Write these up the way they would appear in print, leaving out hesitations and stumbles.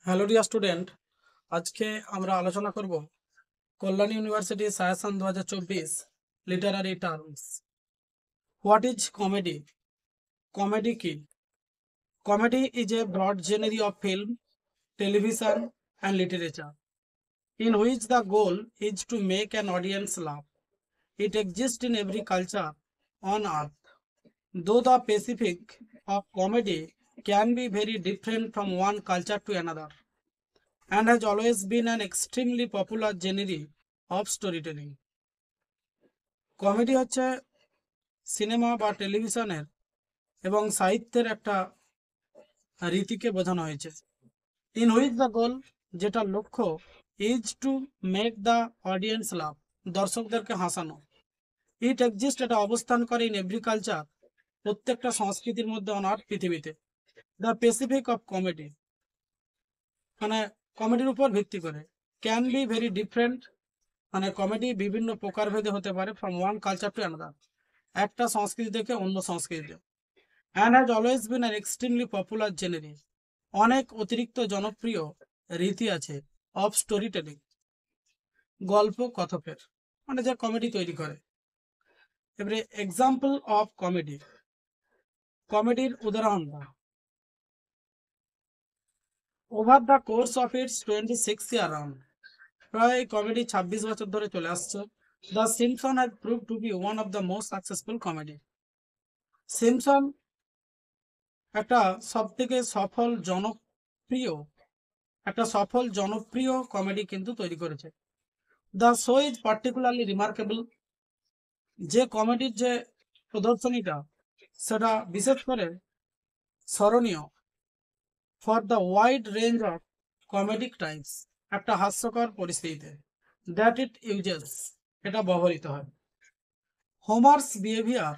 Hello dear student, আজকে আমরা আলোচনা করব Kalyan university suggestion 2024 literary terms. What is comedy? Comedy কি? Comedy is a broad genre of film, television and literature in which the goal is to make an audience laugh. It exists in every culture on earth, though the specific of comedy can be very different from one culture to another, and has always been an extremely popular genre of storytelling. Comedy হচ্ছে cinema বা টেলিভিশনের এবং সাহিত্যের একটা রীতিকে বোঝানো হয়েছে। In which the goal, যেটা লক্ষ্য, is to make the audience love, দর্শকদেরকে হাসানো। ইট এক্সিস্ট, এটা অবস্থান করে ইন এভরি কালচার, প্রত্যেকটা সংস্কৃতির মধ্যে অনার পৃথিবীতে। দ্য স্পেসিফিক অফ কমেডি, মানে কমেডির উপর ভিত্তি করে। ক্যান বি ভেরি ডিফারেন্ট, মানে কমেডি বিভিন্ন প্রকারভেদে হতে পারে from one culture to another, একটা সংস্কৃতি থেকে অন্য সংস্কৃতিতে। And has always been an extremely popular genre, অনেক অতিরিক্ত জনপ্রিয় রীতি আছে অফ স্টোরি টেলিং, গল্প কথকের, মানে যে কমেডি তৈরি করে। এবারে এক্সাম্পল অফ কমেডি, কমেডির উদাহরণ দাও। Over the course of its 26 year run, প্রায় কমেডি 26 বছর ধরে চলে আসছে। The Simpson has prove to be one of the most successful comedy. Simpson একটা সব থেকে সফল জনপ্রিয় কমেডি কিন্তু তৈরি করেছে। The show is particularly remarkable, যে কমেডির যে প্রদর্শনীটা সেটা বিশেষ করে স্মরণীয়। For the wide range of comedic types, একটা হাস্যকর পরিস্থিতিতে। দ্যাট ইট ইউজেস, এটা ব্যবহৃত হয়। হোমার্স behaviour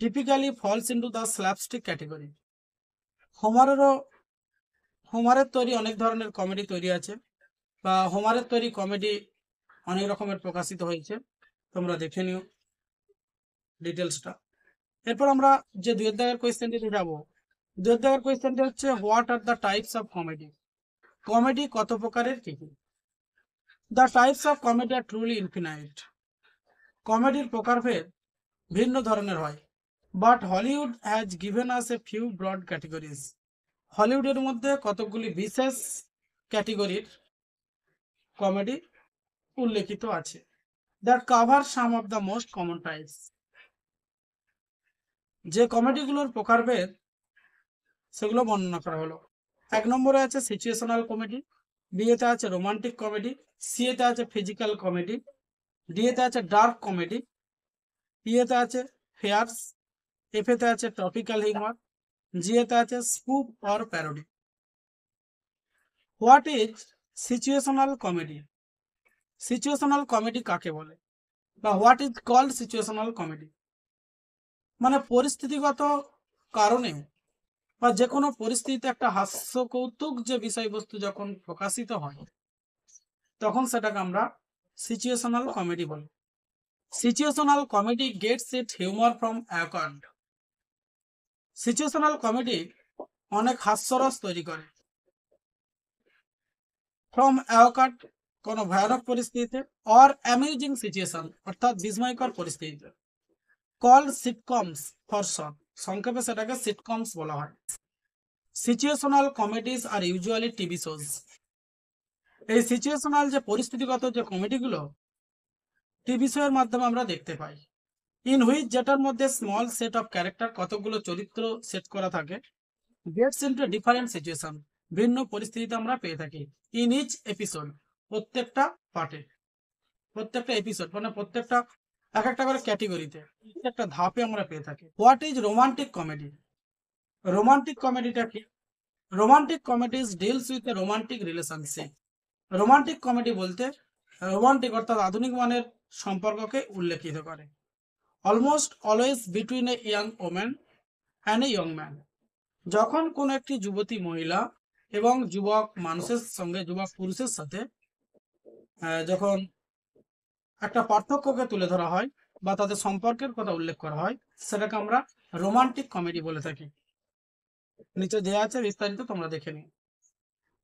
typically falls into the slapstick category. হোমারেরও হোমারের তৈরি অনেক ধরনের কমেডি তৈরি আছে, বা হোমারের তৈরি কমেডি অনেক রকমের প্রকাশিত হয়েছে, তোমরা দেখে নিও ডিটেলসটা। এরপর আমরা যে 2 দাগের কোয়েশ্চেনটি যাবো। 2 দাগের কোয়েশ্চেনটি হচ্ছে what are the types of comedy? Comedy কত প্রকারের, কি কি? The types of comedy are truly infinite, কমেডির প্রকারভেদ ভিন্ন ধরনের হয়। But Hollywood has given us a few broad categories, হলিউডের মধ্যে কতকগুলি বিশেষ ক্যাটেগরির কমেডি উল্লেখিত আছে। That cover some of the most common types, যে কমেডিগুলোর প্রকারভেদ সেগুলো বর্ণনা করা হলো। 1 নম্বরে আছে সিচুয়েশনাল কমেডি, বিয়েতে আছে রোমান্টিক কমেডি, সিএতে আছে ফিজিক্যাল কমেডি, ডিএতে আছে ডার্ক কমেডি, ইয়েতে আছে ফেয়ার্স, এফেতে আছে টপিক্যাল হিউমার, জিএতে আছে spoof or parody. What is situational comedy? Situational comedy কাকে বলে, বা what is called situational comedy? মানে পরিস্থিতিগত কারণে বা যে কোনো পরিস্থিতিতে একটা হাস্য কৌতুক যে বিষয়বস্তু যখন প্রকাশিত হয় তখন সেটাকে আমরা সিচুয়েশনাল কমেডি বলি। Situational comedy gets it humour from accord, situational comedy অনেক হাস্যরস তৈরি করে ফ্রম অ্যাকার্ড, কোনো ভয়ানক পরিস্থিতিতে, অর অ্যামিউজিং সিচুয়েশন, অর্থাৎ বিস্ময়কর পরিস্থিতিতে। কল সিটকমস ফর শর্ট, সংক্ষেপে সেটাকে সিটকমস বলা হয়। সিচুয়েশনাল কমেডিজ আর ইউজুয়ালি টিভি শোজ, এই সিচুয়েশনাল যে পরিস্থিতিগত যে কমেডিগুলো টিভি শো এর মাধ্যমে আমরা দেখতে পাই। ইন হুইচ, যেটার মধ্যে স্মল সেট অফ ক্যারেক্টার, কতগুলো চরিত্র সেট করা থাকে, গেটস ইনটু ডিফারেন্ট সিচুয়েশন, ভিন্ন পরিস্থিতিতে আমরা পেয়ে থাকি। ইন ইচ এপিসোড, প্রত্যেকটা পার্টে, প্রত্যেকটা এপিসোড মানে প্রত্যেকটা এক একটা করে ক্যাটেগরিতে, একটা ধাপে আমরা পেয়ে থাকি। What is romantic comedy? Romantic কমেডিটা কি? Romantic comedies deals with a romantic relationship. Romantic comedy বলতে রোমান্টিক অর্থাৎ আধুনিক মানের সম্পর্ককে উল্লেখিত করে। Almost always between a young woman and a young man, যখন কোন একটি যুবতী মহিলা এবং যুবক মানুষের সঙ্গে, যুবক পুরুষের সাথে যখন একটা পার্থক্যকে তুলে ধরা হয় বা তাদের সম্পর্কের কথা উল্লেখ করা হয়, সেটাকে আমরা রোমান্টিক কমেডি বলে থাকি। নিচে দেওয়া আছে বিস্তারিত, তোমরা দেখে নিও।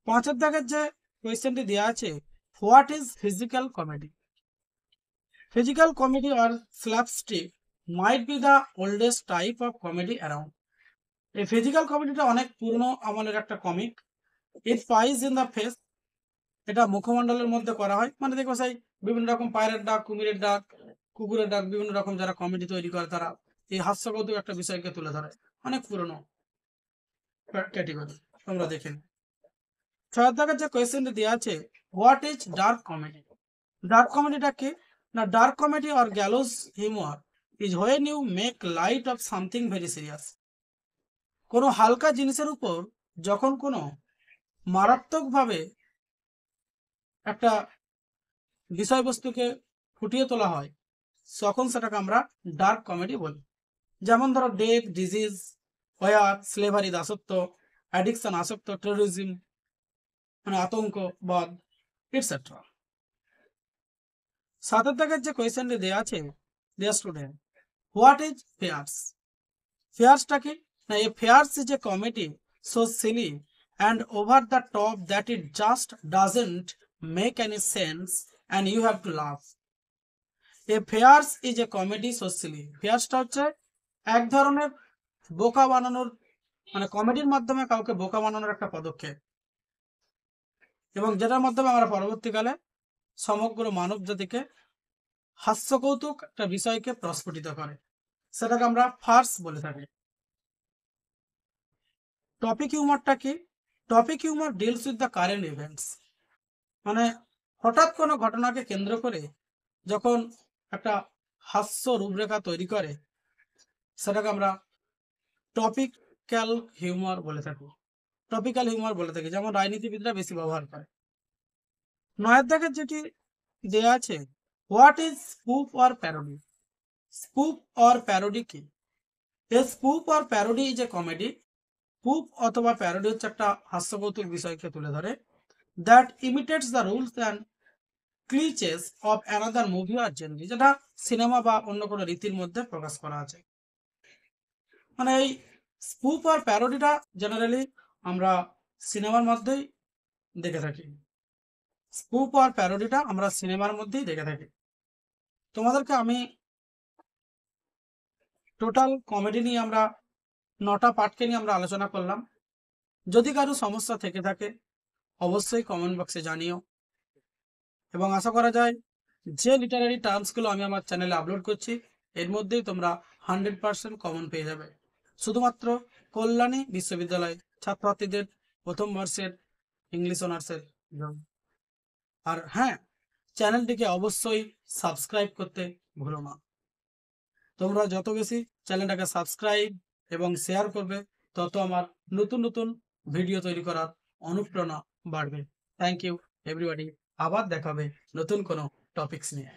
5 দাগের যে কোয়েশ্চেনটি দেওয়া আছে, what is physical comedy? Physical comedy or slapstick might be the oldest type of comedy around. এই ফিজিক্যাল কমেডিটা অনেক পুরনো আমলের একটা comic. It flies in the face, এটা মুখমণ্ডলের মধ্যে করা হয়। মানে দেখো সেই বিভিন্ন রকম পায়রের ডাক, কুমিরের ডাক, কুকুরের ডাক, বিভিন্ন রকম যারা কমেডি তৈরি করে তারা এই হাস্যকৌতুক একটা বিষয়কে তুলে ধরে। অনেক পুরনো ক্যাটেগরি, তোমরা দেখে নিও। 6 দাগের যে কোয়েশ্চেনটি দেওয়া আছে, what is dark comedy? Dark কমেডিটা কি না, dark comedy or gallows humour is when you make light of something very serious. কোনো হালকা জিনিসের উপর যখন কোনো মারাত্মকভাবে একটা বিষয়বস্তুকে ফুটিয়ে তোলা হয়, তখন সেটাকে আমরা ডার্ক কমেডি বলি। যেমন ধরো ডেথ, ডিজিজ, ওয়ার, স্লেভারি দাসত্ব, অ্যাডিকশন আসক্ত, টেরোরিজম মানে আতঙ্কবাদ, এটসেট্রা। 7 দাগের যে কোয়েশ্চেনটি দেওয়া আছে, dear student, what is farce? ফেয়ার্সটা কি না, a farce is a comedy so silly and over the top that it just doesn't make any sense and you have to love. A farce is a comedy so silly. ফেয়ার্সটা হচ্ছে এক ধরনের বোকা বানানোর, মানে কমেডির মাধ্যমে কাউকে বোকা বানানোর একটা পদক্ষেপ, এবং যেটার মাধ্যমে আমরা পরবর্তীকালে সমগ্র মানব জাতিকে হাস্যকৌতুক একটা বিষয়কে প্রস্ফুটিত করে, সেটাকে আমরা ফার্স বলে থাকি। টপিক হিউমারটা কি? Topic humour deals with the current events, মানে হঠাৎ কোনো ঘটনাকে কেন্দ্র করে যখন একটা হাস্য রূপরেখা তৈরি করে, সেটাকে আমরা টপিক্যাল হিউমার বলে থাকি। টপিক্যাল হিউমার বলে থাকি, যেমন রাজনীতিবিদরা বেশি ব্যবহার করে। 9 দাগের যেটি দেয়া আছে, what is spoof or parody? Spoof or parody কি? A spoof or parody is a comedy. Spoof অথবা প্যারোডি হচ্ছে একটা হাস্যকৌতুক বিষয়কে তুলে ধরে, that imitates the rules and clichés of another movie আর জেনরি, যেটা সিনেমা বা অন্য কোনো রীতির মধ্যে প্রকাশ করা আছে। মানে এই স্পুফ আর প্যারোডিটা জেনারেলি আমরা সিনেমার মধ্যেই দেখে থাকি। স্পুফ আর প্যারোডিটা আমরা সিনেমার মধ্যেই দেখে থাকি। তোমাদেরকে আমি টোটাল কমেডি নিয়ে আমরা 9টা পার্টকে নিয়ে আমরা আলোচনা করলাম। যদি কারো সমস্যা থেকে থাকে অবশ্যই কমেন্ট বক্সে জানিও, এবং আশা করা যায় যে লিটারারি টার্মসগুলো আমি আমার চ্যানেলে আপলোড করছি এর মধ্যেই তোমরা 100% কমন পেয়ে যাবে। শুধুমাত্র কল্যাণী বিশ্ববিদ্যালয় ছাত্রছাত্রীদের প্রথম বর্ষের ইংলিশ অনার্সের জন্য। আর হ্যাঁ, চ্যানেলটিকে অবশ্যই সাবস্ক্রাইব করতে ভুলো না। তোমরা যত বেশি চ্যানেলটাকে সাবস্ক্রাইব এবং শেয়ার করবে, তত আমার নতুন নতুন ভিডিও তৈরি করার অনুপ্রেরণা বাড়বে। Thank you everybody. আবার দেখাবে নতুন কোনো টপিকস নিয়ে।